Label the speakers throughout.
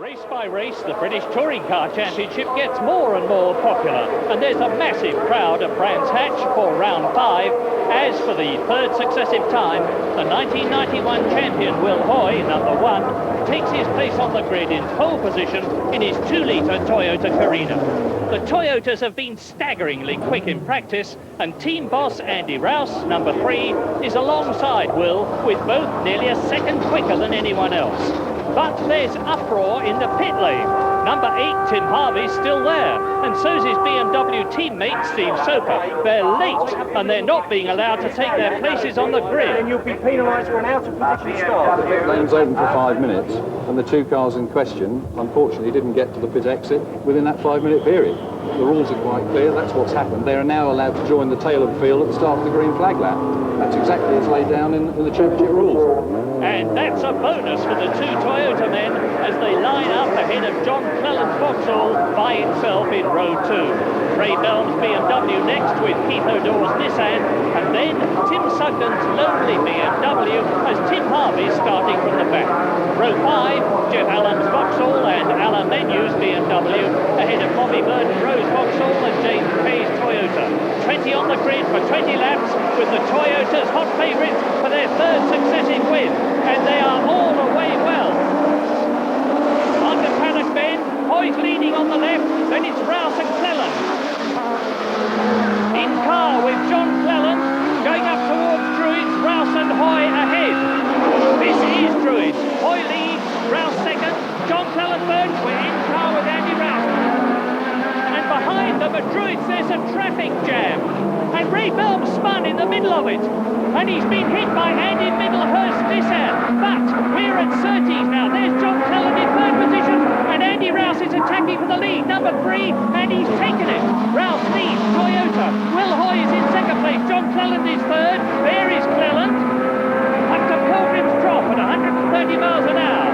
Speaker 1: Race by race, the British Touring Car Championship gets more and more popular, and there's a massive crowd at Brands Hatch for round 5, as for the third successive time, the 1991 champion Will Hoy, number 1, takes his place on the grid in pole position in his 2-litre Toyota Carina. The Toyotas have been staggeringly quick in practice, and team boss Andy Rouse, number 3, is alongside Will, with both nearly a second quicker than anyone else. But there's uproar in the pit lane. Number 8, Tim Harvey's still there, and so's his BMW teammate, Steve Soper. They're late, and they're not being allowed to take their places on the grid.
Speaker 2: And you'll be penalised for an out-of-position start.
Speaker 3: The pit lane's open for 5 minutes, and the 2 cars in question, unfortunately, didn't get to the pit exit within that 5-minute period. The rules are quite clear, that's what's happened. They are now allowed to join the tail of the field at the start of the green flag lap. That's exactly as laid down in the championship rules.
Speaker 1: And that's a bonus for the 2 Toyota men as they line up ahead of John Clelland's Vauxhall by itself in row 2. Ray Bell's BMW next with Keith O'Dore's Nissan, and then Tim Sugden's lonely BMW as Tim Harvey's starting from the back. Row 5, Jeff Allen's Vauxhall and Alan Menu's BMW ahead of Bobby Burton Rose Vauxhall and James Kay's Toyota. 20 on the grid for 20 laps with the Toyotas hot favourites for their third successive win, and they are all away well. On the paddock bend, Hoy's leading on the left, then it's Rouse and Clelland. In car with John Clelland, going up towards Druids, Rouse and Hoy ahead. This is Druids. Hoy leads, Rouse second, John Clelland third. We're in car with Andy Rouse. And behind them at Druids there's a traffic jam. And Ray Bell spun in the middle of it. And he's been hit by Andy Middlehurst's Nissan. But we're at Surtees now. There's John Clelland in third position. And Andy Rouse is attacking for the lead. Number 3, and he's taken it. Rouse leads Toyota. Will Hoy is in second place. John Clelland is third. There is Clelland. Up to Pilgrim's Drop at 130 miles an hour.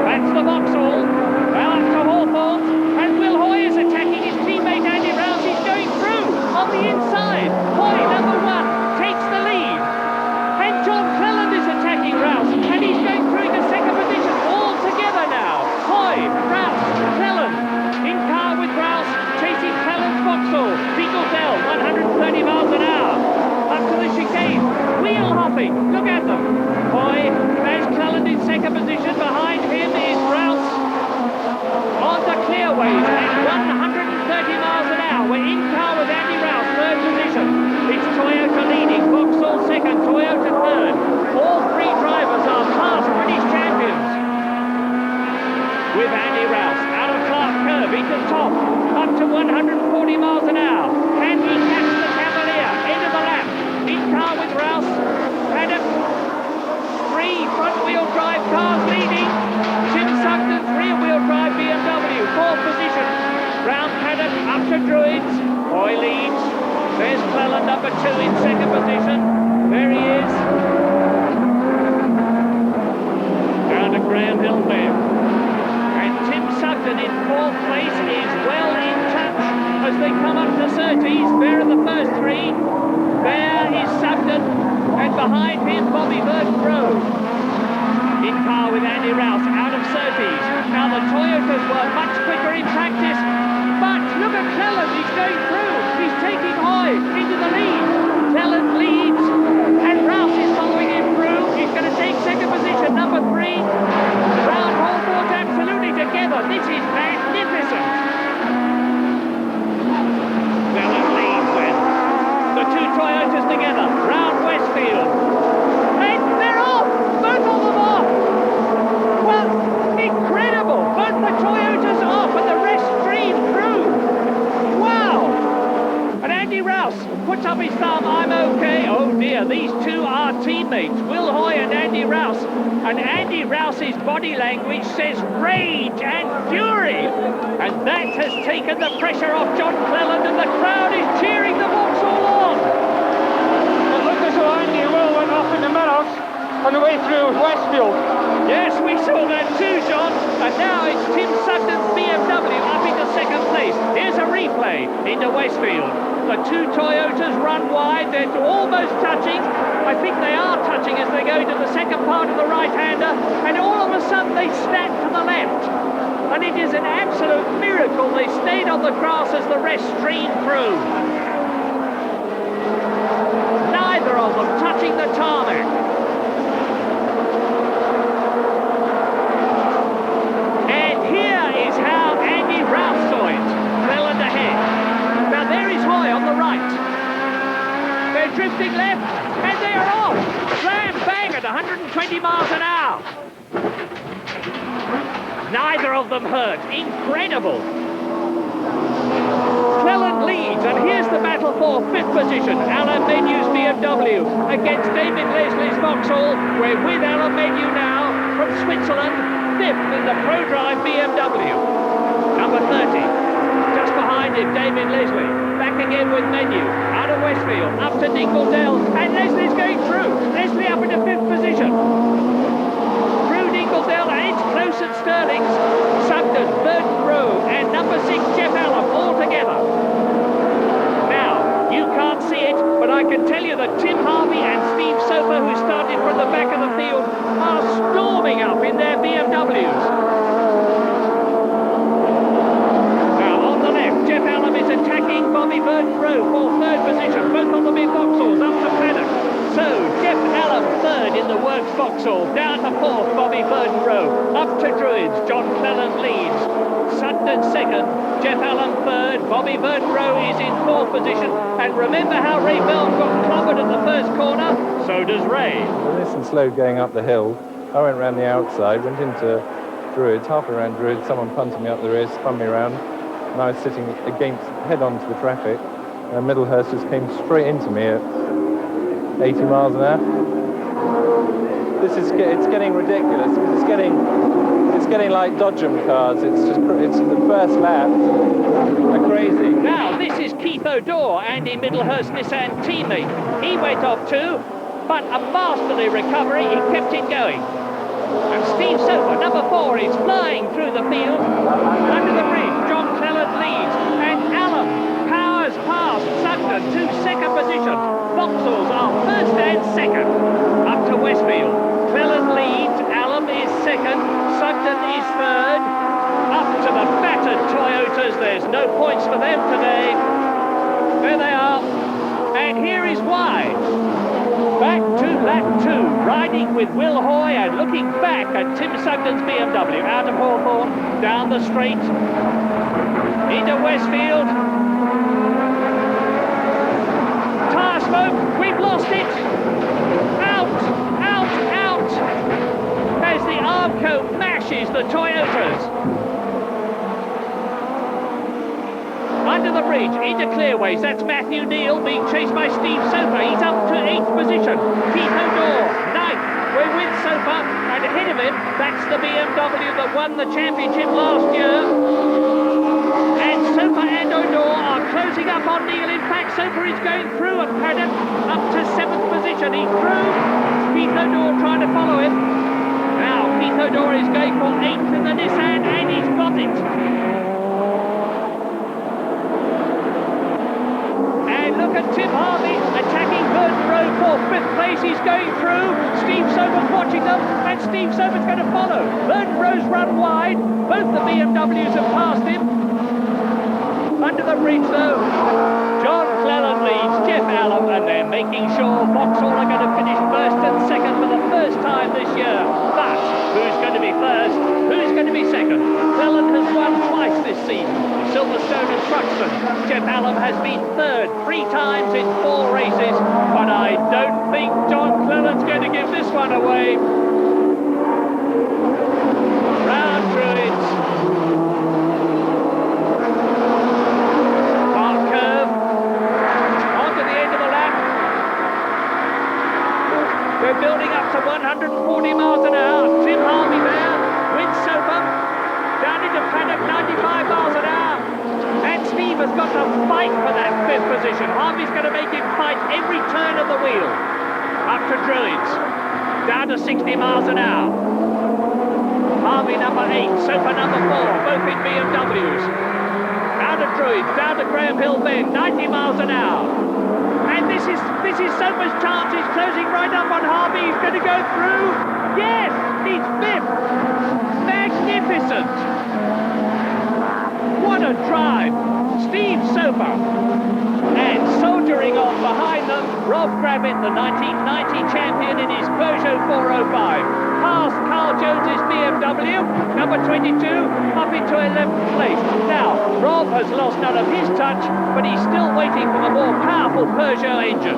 Speaker 1: That's the Vauxhall. Now up to Hawthorne. And Will Hoy is attacking his teammate Andy Rouse. He's going through on the inside. Hoy, number 1, takes the lead. And John Clelland is attacking Rouse. And he's going through into second position. All together now. Hoy, Rouse, Clelland. In car with Rouse, chasing Clelland's Vauxhall. Beagledale, 130 miles an hour. Up to the chicane. Wheel hopping. Look at them. Hoy has Clelland in second position. Behind him is Rouse. On the clearways at 130 miles an hour. We're in car with Andy Rouse, third position. It's Toyota leading, Vauxhall second, Toyota third. All 3 drivers are past British champions. With Andy Rouse out of Clark Curve into top, up to 140 miles an hour. Can he catch the Cavalier? End of the lap. In car with Rouse. Paddock. 3 front-wheel drive cars leading. Tim Sugden's rear-wheel drive BMW, 4th position. Round paddock up to Druids. Hoy leads. There's Clelland, number 2 in second position. There he is. Down to Graham Hill there. And Tim Sugden in 4th place is well in touch as they come up to Surtees. There are the first 3. There is Sugden, and behind him Bobby Burton Rose. In car with Andy Rouse out of Surtees. Now the Toyotas were much quicker in practice, but look at Clelland, he's going through. He's taking Hoy into the lead. Clelland leads, and Rouse is following him through. He's going to take second position, number 3. Round Hawthorne absolutely together. This is magnificent. Clelland leads then. The 2 Toyotas together, round Westfield. And they're off! Both of them off! Well, incredible! Both the Toyotas off and the rest stream through! Wow! And Andy Rouse puts up his thumb, I'm okay. Oh dear, these 2 are teammates, Will Hoy and Andy Rouse. And Andy Rouse's body language says rage and fury. And that has taken the pressure off John Clelland, and the crowd is cheering the Vauxhall on.
Speaker 2: It looked as though Andy Will went off in the middle on the way through Westfield.
Speaker 1: Yes, we saw that too, John. And now it's Tim Sugden's BMW up into second place. Here's a replay into Westfield. The 2 Toyotas run wide. They're almost touching. I think they are touching as they go to the second part of the right-hander, and all of a sudden they snap to the left. the grass as the rest stream through. Neither of them touching the tarmac. And here is how Andy Rouse saw it. Cleland ahead. Now there is Hoy on the right. They're drifting left, and they are off. Slam bang at 120 miles an hour. Neither of them hurt. Incredible. Cleland leads, and here's the battle for fifth position. Alan Menu's BMW against David Leslie's Vauxhall. We're with Alan Menu now from Switzerland, fifth in the ProDrive BMW. Number 30. Just behind him, David Leslie. Back again with Menu. Out of Westfield, up to Dingle-Dell, and Leslie's going through. Leslie up into fifth position. Through Dingle-Dell, and it's close at Stirling's. Sugden, Burton Rowe, and number 6, Jeff Allen, all together. Now, you can't see it, but I can tell you that Tim Harvey and Steve Soper, who started from the back of the field, are storming up in their BMWs. Jeff Allen is attacking Bobby Burton Rowe for third position, both on the big Vauxhalls, up to Paddock. So, Jeff Allen third in the Works Vauxhall, down to fourth, Bobby Burton Rowe, up to Druids, John Cleland leads. Sugden second, Jeff Allen third, Bobby Burton Rowe is in fourth position, and remember how Ray Bell got clobbered at the first corner? So does Ray.
Speaker 4: Nice and slow going up the hill. I went round the outside, went into Druids, halfway around Druids, someone punted me up the rear, spun me around. And I was sitting against, head on to the traffic, and Middlehurst just came straight into me at 80 miles an hour. It's getting ridiculous, because it's getting like Dodgem cars. It's the first lap, they're crazy.
Speaker 1: Now this is Keith O'Dore, Andy Middlehurst Nissan teammate. He went off too, but a masterly recovery, he kept it going. And Steve Soper, number 4, is flying through the field. Under the bridge, John Cleland leads. And Allen powers past Sugden to second position. Vauxhalls are first and second. Up to Westfield. Cleland leads. Allen is second. Sugden is third. Up to the battered Toyotas. There's no points for them today. There they are. And here is why. Back to lap 2, riding with Will Hoy and looking back at Tim Sugden's BMW. Out of Hawthorne, down the straight, into Westfield. Tyre smoke, we've lost it. Out, out, out. As the Armco mashes the Toyotas. Under the bridge, into Clearways, that's Matthew Neal being chased by Steve Soper. He's up to 8th position. Keith O'Dore, 9th. We're with Soper, and ahead of him, that's the BMW that won the championship last year. And Soper and O'Dore are closing up on Neal. In fact, Soper is going through at Paddock, up to 7th position. He's through. Keith O'Dore trying to follow him. Now, Keith O'Dore is going for 8th in the Nissan, and he's got it. Look at Tim Harvey attacking Burton Rowe for 5th place. He's going through. Steve Soper's watching them, and Steve Soper's going to follow. Burton Rowe's run wide. Both the BMWs have passed him. Under the bridge, though, John Cleland leads Jeff Allen, and they're making sure Vauxhall are going to finish first and second for the first time this year. But who's going to be first? Who's going to be second? Cleland has won twice this season. Silverstone and Truxton. Jeff Allen has been third 3 times in 4 races, but I don't think John Cleland's going to give this one away. Round Druids. Park curve. On to the end of the lap. We're building up to 140 miles an hour. Tim Harvey there with Soper. Down into Paddock, 95 miles an hour. And Steve has got to fight for that 5th position. Harvey's going to make him fight every turn of the wheel. Up to Druids. Down to 60 miles an hour. Harvey number 8, Soper number 4, both in BMWs. Out of Druids, down to Graham Hill Bend, 90 miles an hour. And this is Soper's chance. He's closing right up on Harvey. He's going to go through. Yes, he's 5th. Magnificent. What a drive. Soper. And soldiering on behind them, Rob Gravitt, the 1990 champion in his Peugeot 405. Past Carl Jones's BMW, number 22, up into 11th place. Now, Rob has lost none of his touch, but he's still waiting for the more powerful Peugeot engine.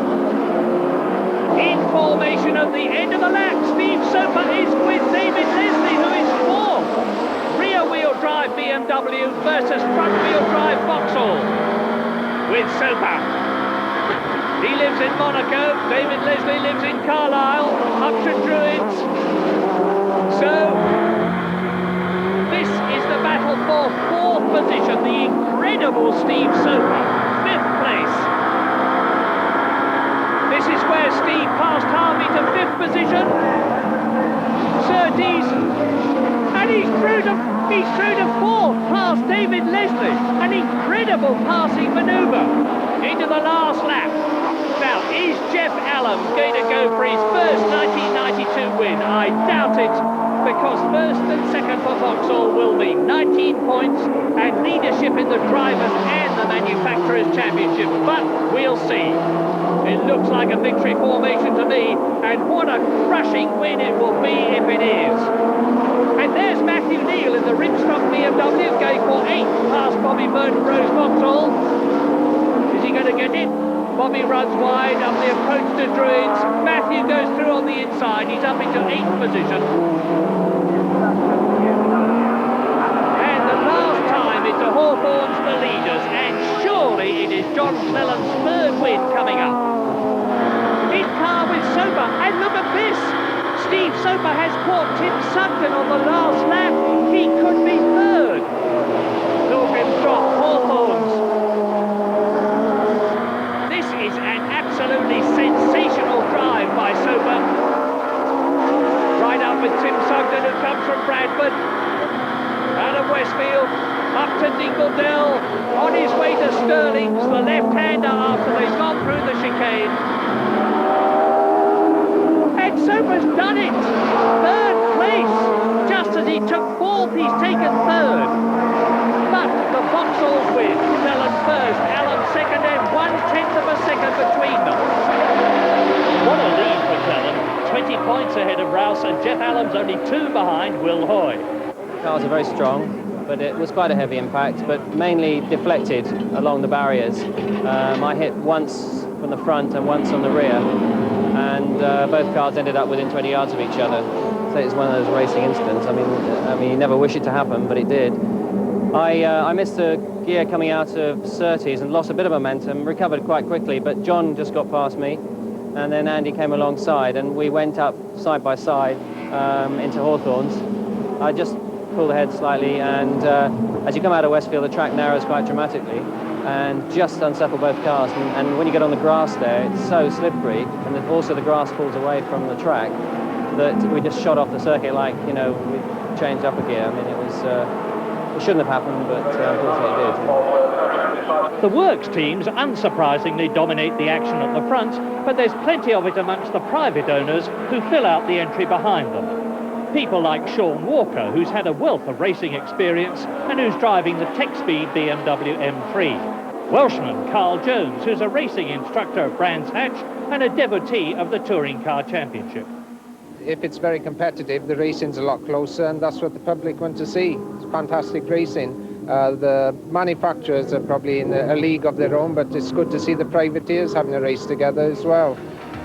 Speaker 1: In formation at the end of the lap, Steve Soper is with David Leslie, who is fourth. Rear-wheel drive BMW versus front-wheel drive Vauxhall. With Soper. He lives in Monaco, David Leslie lives in Carlisle, up to Druids. So, this is the battle for fourth position, the incredible Steve Soper, fifth place. This is where Steve passed Harvey to fifth position. Surtees, and he's through to fourth, past David Leslie. An incredible passing manoeuvre into the last lap. Now, is Jeff Allen going to go for his first 1992 win? I doubt it, because first and second for Vauxhall will be 19 points and leadership in the Drivers' and the Manufacturers' Championship, but we'll see. It looks like a victory formation to me, and what a crushing win it will be if it is. And there's Matthew Neal in the Ripstock BMW going for 8th past Bobby Burton-Rose Vauxhall. Is he going to get it? Bobby runs wide up the approach to Druids. Matthew goes through on the inside. He's up into 8th position. And the last time it's a Hawthorns the leaders, and surely it is John Clelland's third win coming up. In car with Soper, and look at this! Steve Soper has caught Tim Sugden on the last lap. He could be third. Pilgrim's Drop, Hawthorns. This is an absolutely sensational drive by Soper. Right up with Tim Sugden, who comes from Bradford. Out of Westfield, up to Dingle on his way to Stirling's, the left-hander after they've gone through the chicane. And Soper's done it! Third place! Just as he took fourth, he's taken third. But the Vauxhalls win. Clelland first, Allen second, and 1/10 of a second between them. What a lead for Clelland. 20 points ahead of Rouse, and Jeff Allen's only 2 behind Will Hoy.
Speaker 5: Cars are very strong, but it was quite a heavy impact, but mainly deflected along the barriers. I hit once from the front and once on the rear, and both cars ended up within 20 yards of each other. So it's one of those racing incidents. I mean, you never wish it to happen, but it did. I missed a gear coming out of Surtees and lost a bit of momentum, recovered quite quickly, but John just got past me, and then Andy came alongside, and we went up side by side into Hawthorns. I just pulled ahead slightly, and as you come out of Westfield, the track narrows quite dramatically, and just unsettled both cars. And when you get on the grass there, it's so slippery, and also the grass pulls away from the track, that we just shot off the circuit like, you know, we changed up a gear. I mean, it was, it shouldn't have happened, but unfortunately it did.
Speaker 1: The works teams unsurprisingly dominate the action at the front, but there's plenty of it amongst the private owners who fill out the entry behind them. People like Sean Walker, who's had a wealth of racing experience and who's driving the Tech-Speed BMW M3. Welshman Carl Jones, who's a racing instructor at Brands Hatch and a devotee of the Touring Car Championship.
Speaker 6: If it's very competitive, the racing's a lot closer, and that's what the public want to see. It's fantastic racing. The manufacturers are probably in a league of their own, but it's good to see the privateers having a race together as well.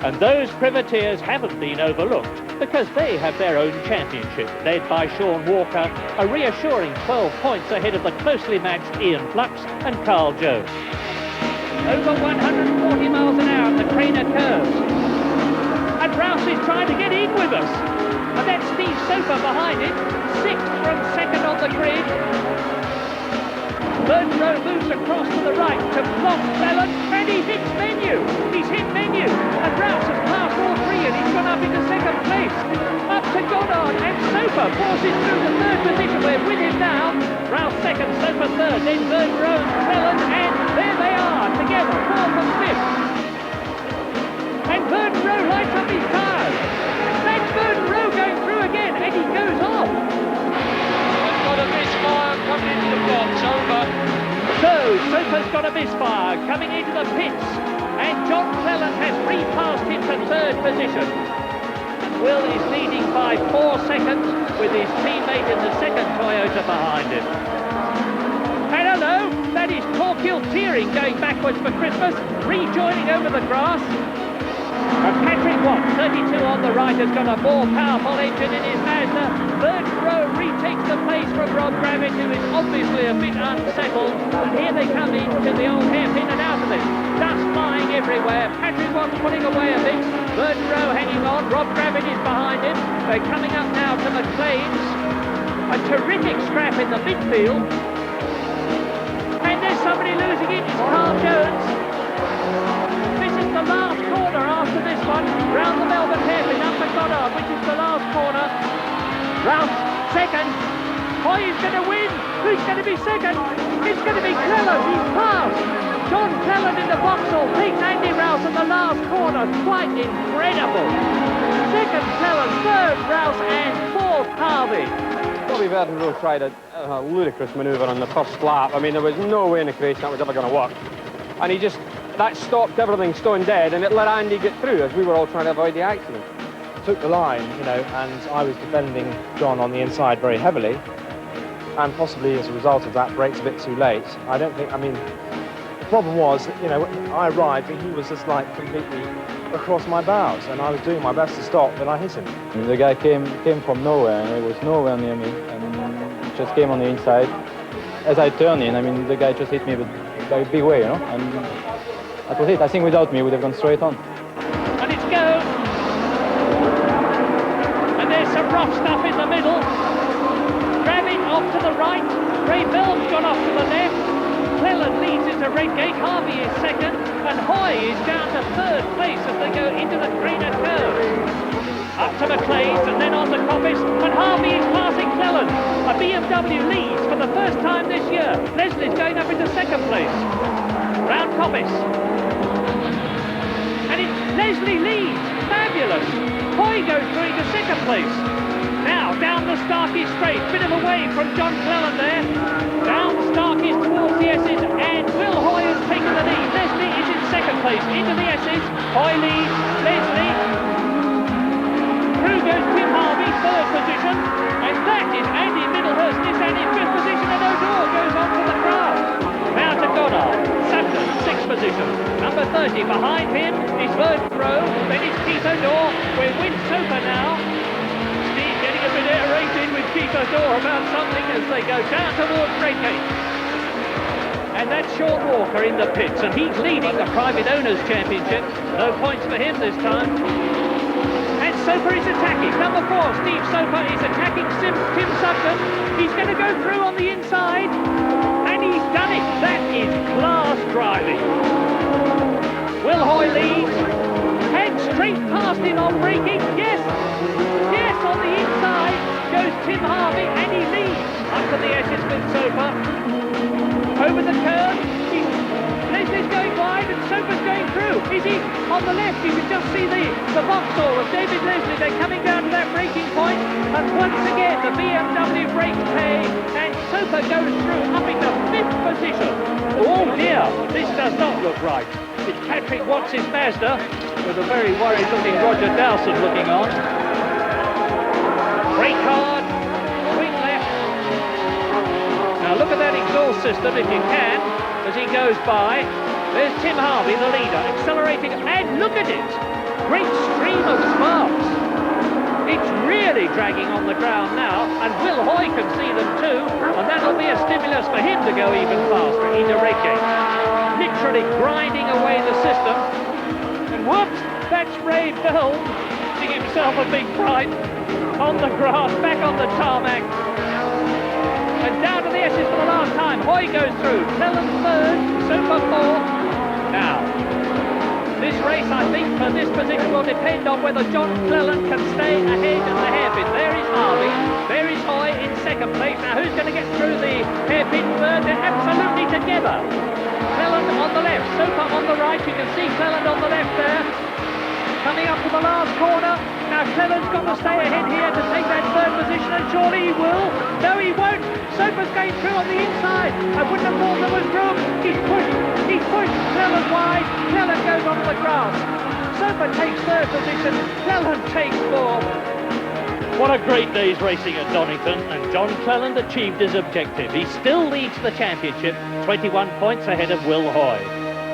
Speaker 1: And those privateers haven't been overlooked, because they have their own championship, led by Sean Walker, a reassuring 12 points ahead of the closely matched Ian Flux and Carl Jones. Over 140 miles an hour at the Craner curves. And Rouse is trying to get in with us. And that's Steve Soper behind him, 6th from second on the grid. Burton-Roe moves across to the right to block Clelland, and he hits Menu. He's hit Menu, and Rouse has passed all 3, and he's gone up into second place. Up to Goddard, and Soper forces through to third position. We're with him now. Rouse second, Soper third, then Burton-Roe, Clelland, and there they are together, 4th and 5th. And Burton-Roe lights up his tyres. That's Burton-Roe going through again, and he goes off.
Speaker 2: Got a misfire coming into the box, over.
Speaker 1: So, Soper's got a misfire coming into the pits, and John Cleland has repassed him to third position. Will is leading by 4 seconds with his teammate in the second Toyota behind him. And hello, that is Torquil Tearing going backwards for Christmas, rejoining over the grass. And Patrick Watt, 32 on the right, has got a more powerful engine in his Mazda. Third row retakes the place from Rob Gravett, who is obviously a bit unsettled. And here they come into the old hairpin and out of it. Dust flying everywhere. Patrick Watt putting away a bit. Third row hanging on. Rob Gravett is behind him. They're coming up now to McLean's. A terrific scrap in the midfield. And there's somebody losing it. It's Carl Jones. The last corner after this one, round the Melbourne hairpin up to Goddard, which is the last corner. Rouse second. Hoy is going to win. Who's going to be second? It's going to be Cleland. He's passed. John Cleland in the Vauxhall beats Andy Rouse in the last corner. Quite incredible. Second Cleland, third Rouse, and fourth Harvey.
Speaker 2: Bobby Verdenborough tried a ludicrous manoeuvre on the first lap. I mean, there was no way in the creation that was ever going to work. And he just... that stopped everything stone dead, and it let Andy get through as we were all trying to avoid the accident.
Speaker 7: Took the line, you know, and I was defending John on the inside very heavily, and possibly as a result of that, brakes a bit too late. I don't think, I mean, the problem was that, you know, I arrived and he was just like completely across my bows, and I was doing my best to stop, but I hit him.
Speaker 8: And the guy came from nowhere, and he was nowhere near me, and he just came on the inside. As I turned in, I mean, the guy just hit me by a big way, you know, and that was it. I think without me, we would have gone straight on.
Speaker 1: And it's go. And there's some rough stuff in the middle. Gravett off to the right. Ray Bell's gone off to the left. Cleland leads into Redgate. Harvey is second. And Hoy is down to third place as they go into the greener curve. Up to McLean's and then on to Coppice. And Harvey is passing Cleland. A BMW leads for the first time this year. Leslie's going up into second place. Round Coppice. And Leslie leads. Fabulous. Hoy goes through into second place. Now down the Starkey straight. Bit of a wave from John Cleland there. Down Starkey towards the S's, and Will Hoy has taken the lead. Leslie is in second place. Into the S's. Hoy leads. Leslie. Through goes Tim Harvey, third position. And that is Andy Middlehurst is down in fifth position, and O'Donnell goes on to the crowd. Now to Goddard, Sutton, sixth position. Number 30 behind him is Vernon Rowe, then it's Keith O'Donnell. We're with Soper now. Steve getting a bit irritated with Keith O'Donnell about something as they go down towards Redgate. And that's Sean Walker in the pits, and he's leading the Private Owners Championship. No points for him this time. And Soper is attacking. Number 4, Steve Soper is attacking Tim Sutton. He's going to go through on the inside. And he's done it. That is class driving. Will Hoy leads. And straight past him on braking. Yes. Yes, on the inside goes Tim Harvey, and he leads up to the S's with Soper. Over the curve. Leslie's going wide and Soper's going through. Is he on the left? You can just see the Vauxhall of David Leslie. They're coming down to that braking point, and once again the BMW brakes pay, and Soper goes through up into fifth position. Oh dear, this does not look right. It's Patrick Watts' Mazda with a very worried looking Roger Dowson looking on. Brake hard, swing left. Now look at that exhaust system if you can. As he goes by, there's Tim Harvey, the leader, accelerating, and look at it! Great stream of sparks. It's really dragging on the ground now, and Will Hoy can see them too, and that'll be a stimulus for him to go even faster into Redgate. Literally grinding away the system, and whoops, that's Ray Bell giving himself a big fright on the grass, back on the tarmac. And down to the S's for the last time. Hoy goes through. Cleland third, Soper fourth. Now, this race, I think, for this position will depend on whether John Cleland can stay ahead of the hairpin. There is Harvey. There is Hoy in second place. Now, who's going to get through the hairpin third? They're absolutely together. Cleland on the left, Soper on the right. You can see Cleland on the left there. Coming up to the last corner. Now Cleland's got to stay ahead here to take that third position, and surely he will. No, he won't. Soper's going through on the inside. I wouldn't have thought there was room. He's pushed Cleland wide. Cleland goes onto the grass. Soper takes third position. Cleland takes fourth.
Speaker 9: What a great day's racing at Donnington, and John Cleland achieved his objective. He still leads the championship, 21 points ahead of Will Hoy,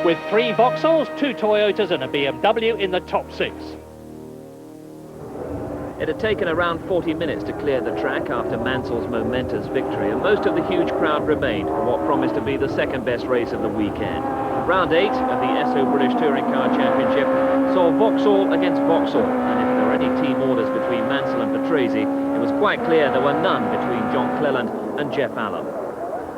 Speaker 9: with 3 Vauxhalls, 2 Toyotas and a BMW in the top 6.
Speaker 10: It had taken around 40 minutes to clear the track after Mansell's momentous victory, and most of the huge crowd remained for what promised to be the second best race of the weekend. Round 8 of the Esso British Touring Car Championship saw Vauxhall against Vauxhall, and if there were any team orders between Mansell and Patrese, it was quite clear there were none between John Cleland and Jeff Allen.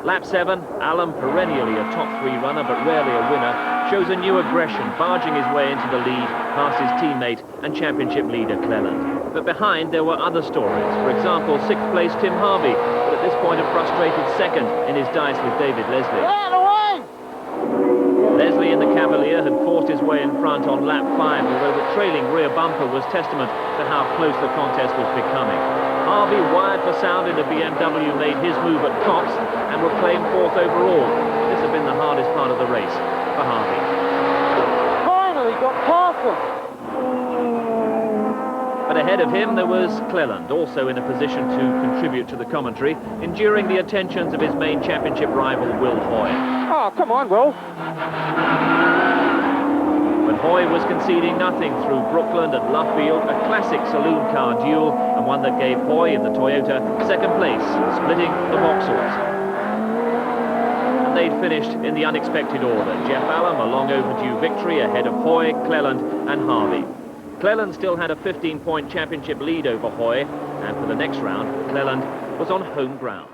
Speaker 10: Lap 7, Allen, perennially a top 3 runner but rarely a winner, shows a new aggression, barging his way into the lead past his teammate and championship leader Cleland. But behind there were other stories. For example, 6th place Tim Harvey, but at this point a frustrated second in his dice with David Leslie. Leslie in the Cavalier had forced his way in front on lap 5, although the trailing rear bumper was testament to how close the contest was becoming. Harvey, wired for sound in the BMW, made his move at Cox and would claim 4th overall. This had been the hardest part of the race for Harvey.
Speaker 2: Finally got past him.
Speaker 10: But ahead of him there was Cleland, also in a position to contribute to the commentary, enduring the attentions of his main championship rival Will Hoy.
Speaker 2: Oh, come on, Will.
Speaker 10: But Hoy was conceding nothing through Brookland and Luffield, a classic saloon car duel, and one that gave Hoy in the Toyota second place, splitting the Vauxhalls. And they'd finished in the unexpected order. Jeff Allen, a long overdue victory ahead of Hoy, Cleland and Harvey. Cleland still had a 15-point championship lead over Hoy, and for the next round, Cleland was on home ground.